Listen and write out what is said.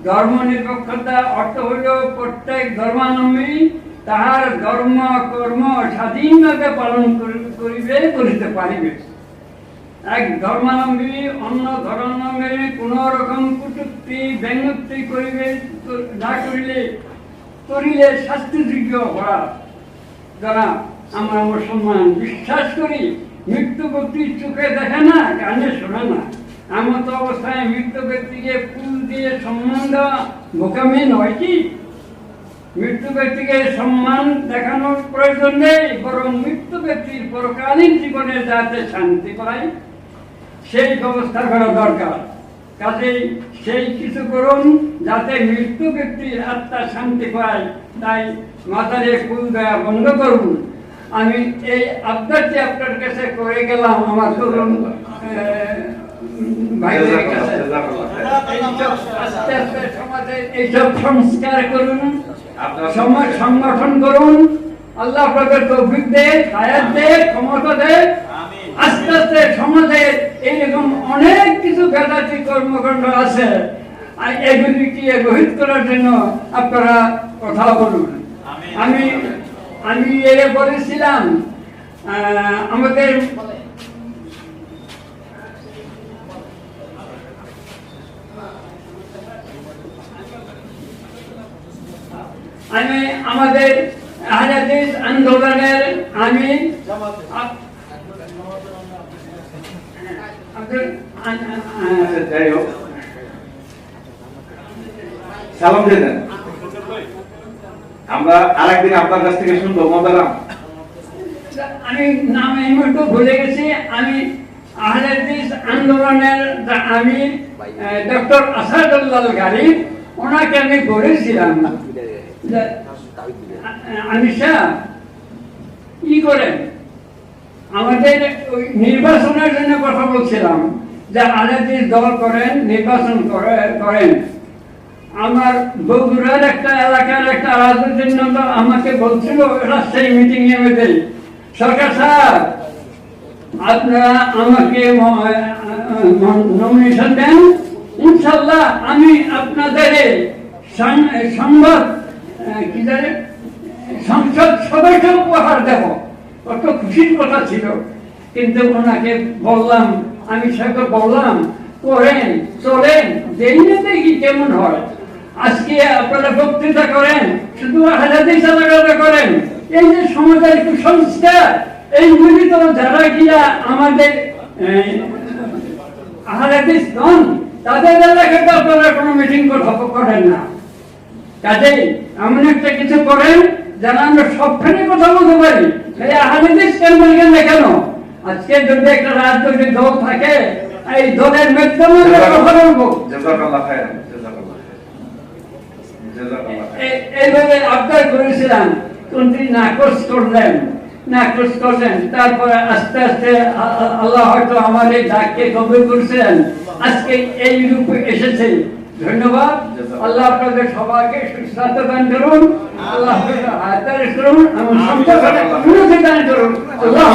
ধর্ম নিরপেক্ষতা অর্থ হইল প্রত্যেক ধর্মাবলম্বী তাহার ধর্ম কর্ম স্বাধীনভাবে পালন করিতে পারিবে। এক ধর্মাবলম্বী অন্য ধর্মাবলম্বী কোন রকম কটূক্তি ব্যঙ্গোক্তি না করিলে শাস্তিযোগ্য অপরাধ। যারা আমরা মুসলমান বিশ্বাস করি মৃত্যু ব্যক্তি চোখে দেখে না, কানে শোনে না, এমত অবস্থায় মৃত্যু ব্যক্তিকে ফুল দিয়ে সম্মান দেওয়া বোকামি নয় কি? মৃত্যু ব্যক্তিকে সম্মান দেখানোর প্রয়োজন নেই, বরং মৃত্যু ব্যক্তির পরকালীন জীবনে যাতে শান্তি পায় সেই ব্যবস্থা করা দরকার। কাজেই সেই কিছু করুন যাতে মৃত্যু ব্যক্তির আত্মা শান্তি পায়, তাই মাথারে ফুল দেওয়া বন্ধ করুন। আমি এই আবদারটি আপনার কাছে করে গেলাম আমার তরুণ ভাইদের কাছে। আস্তে আস্তে সমাজে এইসব সংস্কার করুন, সমাজ সংগঠন করুন। আল্লাহ আপনাদের তৌফিক দেয়, হায়াত দেয়, ক্ষমতা দেয়। আস্তে আস্তে সমাজে এইরকম অনেক কিছু বেদাতি কর্মকাণ্ড আছে, আর এগুলিকে রোহিত করার জন্য আপনারা কথা বলুন। আমি বলেছিলাম আমাদের আহলে হাদিস আন্দোলনের সালাম দিয়ে দেন। আমরা আরেকদিন আপনার কাছ থেকে শুনবো মহতারাম। আমি নাম এই মুহূর্তে ভুলে গেছি। আমি আহলে হাদিস আন্দোলনের ডক্টর আসাদুল্লাহ গালিব, ওনাকে আমি বলেছিলাম কি করেন আমাদের নির্বাচনের জন্য কথা বলছিলাম যে আহলে হাদিস দল করেন, নির্বাচন করেন। আমার বগুড়ার একটা এলাকার একটা রাজনীতির নেতা আমাকে বলছিল রাজশাহী মিটিং এ মধ্যে, সরকার সাহেব আপনারা আমাকে নমিনেশন দেন, ইনশাল্লাহ আমি আপনাদের সংসদ সদস্য উপহার দেব। কত খুশির কথা ছিল। কিন্তু ওনাকে বললাম, আমি সাহেবকে বললাম করেন, চলেন, দেই না দেখি কেমন হয়। আজকে আপনারা বক্তৃতা করেন, শুধু আহলে হাদিস আলাদা করেন। এই যে সমাজের কুসংস্কার, এইগুলি তো যারা গিয়া আমাদের আহলে হাদিস নন তাদের এলাকাতে আপনারা কোনো মিটিং করেন না। কাজেই এমন একটা কিছু করেন যেন আমরা সবখানে কথা বলতে পারি। এই আহলে হাদিস কেন বলবেন না কেন? আজকে যদি একটা রাজনৈতিক দল থাকে, এই দলের মাধ্যমে কথা বলবো। এইভাবে আবদার করেছিলাম, কিন্তু নাকচ করলেন। তারপরে আস্তে আস্তে আল্লাহ হয়তো আমার এই ডাককে কবুল করেছেন, আজকে এই রূপে এসেছে। ধন্যবাদ। আল্লাহ আপনাদের সবাইকে সুস্বাস্থ্য দান করুন, আল্লাহ হায়াত দান করুন, এবং সম্পদ দান করুন। আল্লাহ